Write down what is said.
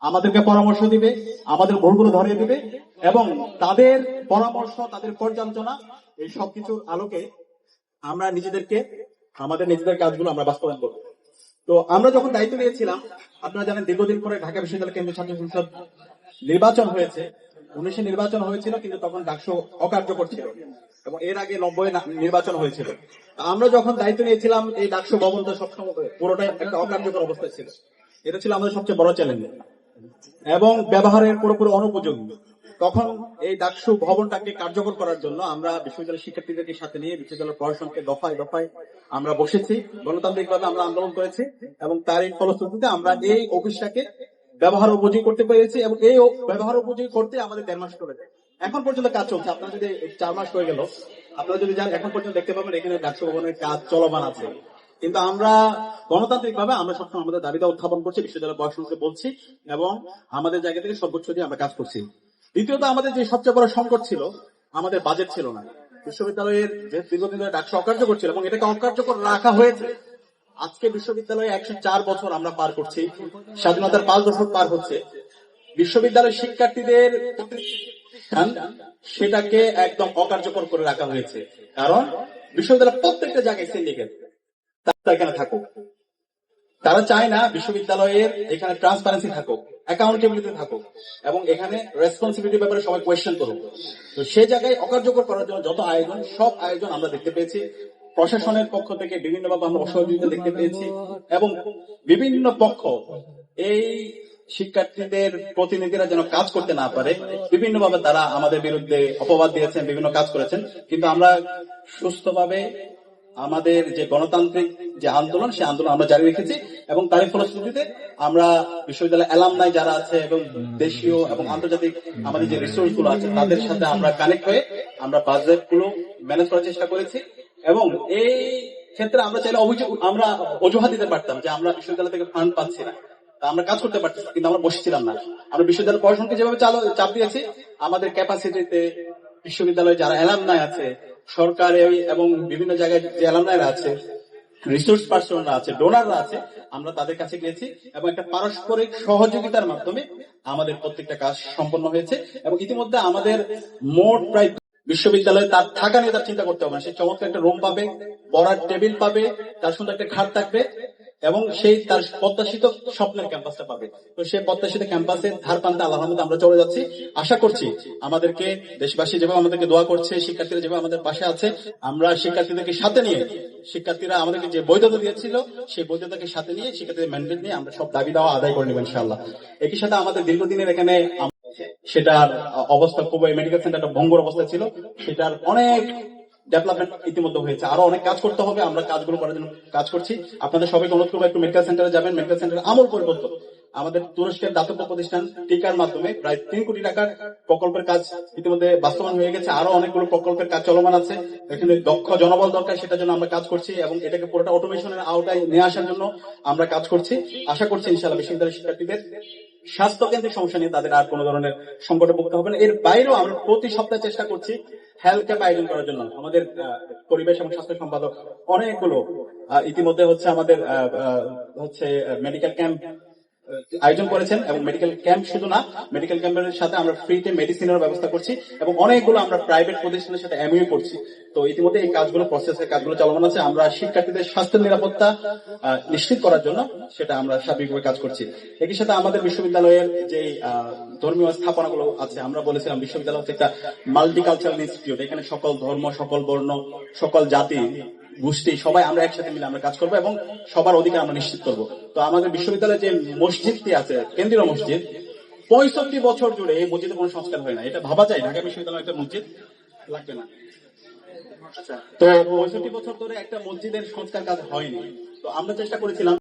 আমাদেরকে পরামর্শ দিবে, আমাদের ভুলগুলো ধরিয়ে দিবে এবং তাদের পরামর্শ, তাদের পর্যালোচনা এই সবকিছুর আলোকে আমরা আমাদের নিজেদের কাজগুলো আমরা বাস্তবায়ন করবো। তো আমরা যখন দায়িত্ব নিয়েছিলাম, আপনারা জানেন দীর্ঘদিন পরে ঢাকা বিশ্ববিদ্যালয় কেন্দ্রীয় ছাত্র সংসদ নির্বাচন হয়েছে। 19 নির্বাচন হয়েছিল, কিন্তু তখন ডাকসু অকার্যকর ছিল এবং এর আগে 90 নির্বাচন হয়েছিল। আমরা যখন দায়িত্ব নিয়েছিলাম, এই ডাকসু ভবনটা সবসময় পুরোটাই একটা অকার্যকর অবস্থায় ছিল। এটা ছিল আমাদের সবচেয়ে বড় চ্যালেঞ্জ এবং ব্যবহারের পুরোপুরি অনুপযোগী। তখন এই ডাকসু ভবনটাকে কার্যকর করার জন্য আমরা বিশ্ববিদ্যালয়ের শিক্ষার্থীদেরকে সাথে নিয়ে বিশ্ববিদ্যালয়ের প্রশাসনকে দফায় দফায় আমরা বসেছি, গণতান্ত্রিকভাবে আমরা আন্দোলন করেছি এবং তার এই ফলশ্রুতিতে আমরা এই অফিসটাকে ব্যবহার উপযোগী করতে পেরেছি এবং এই ব্যবহার উপযোগী করতে আমাদের 1.5 মাস করে যায়। এখন পর্যন্ত কাজ চলছে। আপনারা যদি 4 মাস হয়ে গেল, আপনারা যদি যান এখন পর্যন্ত দেখতে পাবেন এখানে ডাকসু ভবনের কাজ চলমান আছে। কিন্তু আমরা গণতান্ত্রিক ভাবে আমরা সবসময় আমাদের দাবিটা উত্থাপন করছি, বিশ্ববিদ্যালয় প্রশাসনকে বলছি এবং আমাদের জায়গা থেকে সর্বোচ্চ দিয়ে আমরা কাজ করছি। দ্বিতীয়ত, আমাদের যে সবচেয়ে বড় সংকট ছিল, আমাদের বাজেট ছিল না। বিশ্ববিদ্যালয়ের যে দীর্ঘদিন ধরে ডাকসু অকার্যকর ছিল এবং এটাকে অকার্যকর রাখা হয়েছে। আজকে বিশ্ববিদ্যালয়ে 104 বছর আমরা পার করছি, স্বাধীনতার 5 দশক পার হচ্ছে। বিশ্ববিদ্যালয়ের শিক্ষার্থীদের প্রতিষ্ঠান সেটাকে একদম অকার্যকর করে রাখা হয়েছে। কারণ বিশ্ববিদ্যালয়ের প্রত্যেকটা জায়গায় সিন্ডিকেট এখানে থাকুক। তারা চায় না বিশ্ববিদ্যালয়ের এখানে ট্রান্সপারেন্সি থাকুক, অ্যাকাউন্টেবিলিটি থাকুক এবং এখানে রেসপন্সিবিলিটির ব্যাপারে সবাই কোয়েশ্চেন করুক। তো সেই জায়গায় অকার্যকর করার জন্য যত আয়োজন, সব আয়োজন আমরা দেখতে পেয়েছি। প্রশাসনের পক্ষ থেকে বিভিন্নভাবে আমরা অসহযোগিতা দেখতে পেয়েছি এবং বিভিন্ন পক্ষ এই শিক্ষার্থীদের প্রতিনিধিরা যেন কাজ করতে না পারে বিভিন্নভাবে তারা আমাদের বিরুদ্ধে অপবাদ দিয়েছেন, বিভিন্ন কাজ করেছেন। কিন্তু আমরা সুস্থভাবে আমাদের যে গণতান্ত্রিক যে আন্দোলন, সেই আন্দোলন আমরা জারি রেখেছি এবং তারই ফলশ্রুতিতে আমরা বিশ্ববিদ্যালয় অ্যালামনাই যারা আছে এবং দেশীয় এবং আন্তর্জাতিক আমাদের যে রিসোর্স গুলো আছে তাদের সাথে আমরা কানেক্ট হয়ে আমরা বাজেট গুলো ম্যানেজ করার চেষ্টা করেছি এবং এই ক্ষেত্রে আমরা চাইলে আমরা অজুহাত দিতে পারতাম যে আমরা বিশ্ববিদ্যালয় থেকে ফান্ড পাচ্ছি না, আমরা কাজ করতে পারছি, কিন্তু আমরা বসেছিলাম না। আমরা বিশ্ববিদ্যালয় প্রশাসনকে যেভাবে চাপ দিয়েছি, আমাদের ক্যাপাসিটিতে বিশ্ববিদ্যালয়ে যারা অ্যালামনাই আছে, সরকার এবং বিভিন্ন জায়গায় যে অ্যালামনাইরা আছে, রিসোর্স পার্সনরা আছে, ডোনাররা আছে, আমরা তাদের কাছে গিয়েছি এবং একটা পারস্পরিক সহযোগিতার মাধ্যমে আমাদের প্রত্যেকটা কাজ সম্পন্ন হয়েছে এবং ইতিমধ্যে আমাদের মোট প্রায় বিশ্ববিদ্যালয়ে তার থাকা নিয়ে তার চিন্তা করতে হবে না। সে চমৎকার একটা রুম পাবে, বড়ার টেবিল পাবে, তার সুন্দর একটা খাট থাকবে এবং সেই তার প্রত্যাশিত স্বপ্নের ক্যাম্পাসটা পাবে। তো সেই প্রত্যাশিত ক্যাম্পাসের ধার প্রান্তে আল্লাহর রহমতে আমরা চলে যাচ্ছি। আশা করছি আমাদেরকে দেশবাসী যেভাবে আমাদেরকে দোয়া করছে, শিক্ষার্থীরা যেভাবে আমাদের পাশে আছে, আমরা শিক্ষার্থীদেরকে সাথে নিয়ে, শিক্ষার্থীরা আমাদেরকে যে বৈধতা দিয়েছিল সেই বৈধতাকে সাথে নিয়ে, শিক্ষার্থীদের ম্যান্ডেট নিয়ে আমরা সব দাবি দেওয়া আদায় করে নেব ইনশাআল্লাহ। একই সাথে আমাদের দীর্ঘদিনের এখানে সেটার অবস্থা খুব, মেডিকেল সেন্টারটা ভঙ্গুর অবস্থা ছিল, সেটার অনেক ডেভেলপমেন্ট ইতিমধ্যে হয়েছে। আরো অনেক কাজ করতে হবে, আমরা কাজগুলো করার জন্য কাজ করছি। আপনাদের সবাইকে অনুরোধ করবো একটু মেডিকেল সেন্টারে যাবেন। মেডিকেল সেন্টারে আমূল পরিবর্তন। আমাদের তুরস্কের দাতব্য প্রতিষ্ঠান টিকার মাধ্যমে প্রায় 3 কোটি টাকার প্রকল্পের কাজ ইতিমধ্যে বাস্তবায়ন হয়ে গেছে। আরো অনেকগুলো প্রকল্পের কাজ চলমান আছে। এখানে দক্ষ জনবল দরকার, সেটার জন্য আমরা কাজ করছি এবং এটাকে পুরোটা অটোমেশনের আওতায় নিয়ে আসার জন্য আমরা কাজ করছি। আশা করছি ইনশাআল্লাহ বিশ্ববিদ্যালয়ের শিক্ষার্থীদের স্বাস্থ্য কেন্দ্রিক সমস্যা নিয়ে তাদের আর কোনো ধরনের সংকটে ভুগতে হবে না। এর বাইরেও আমরা প্রতি সপ্তাহে চেষ্টা করছি হেলথ ক্যাম্প আয়োজন করার জন্য। আমাদের পরিবেশ এবং স্বাস্থ্য সম্পাদক অনেকগুলো ইতিমধ্যে আমাদের মেডিকেল ক্যাম্প আয়োজন করেছেন এবং মেডিকেল ক্যাম্প শুধু না, মেডিকেল ক্যাম্পের সাথে আমরা ফ্রিতে মেডিসিনের ব্যবস্থা করছি এবং অনেকগুলো আমরা প্রাইভেট প্রতিষ্ঠানের সাথে এমইউ করছি। তো ইতিমধ্যে এই কাজগুলো, প্রসেসের কাজগুলো চলমান আছে। আমরা শিক্ষার্থীদের স্বাস্থ্য নিরাপত্তা নিশ্চিত করার জন্য সেটা আমরা সার্বিকভাবে কাজ করছি। একই সাথে আমাদের বিশ্ববিদ্যালয়ের যে ধর্মীয় স্থাপনাগুলো আছে, আমরা বলেছিলাম বিশ্ববিদ্যালয় হচ্ছে একটা মাল্টিকালচারাল ইনস্টিটিউট। এখানে সকল ধর্ম, সকল বর্ণ, সকল জাতি গোষ্ঠী সবাই আমরা একসাথে মিলে আমরা কাজ করবো এবং সবার অধিকার আমরা নিশ্চিত করবো। তো আমাদের বিশ্ববিদ্যালয়ে যে মসজিদটি আছে, কেন্দ্রীয় মসজিদ, 65 বছর জুড়ে এই মসজিদে কোনো সংস্কার হয় না। এটা ভাবা যায় ঢাকা বিশ্ববিদ্যালয়ে একটা মসজিদ লাগবে না। আচ্ছা, তো 65 বছর ধরে একটা মসজিদের সংস্কার কাজ হয়নি। তো আমরা চেষ্টা করেছিলাম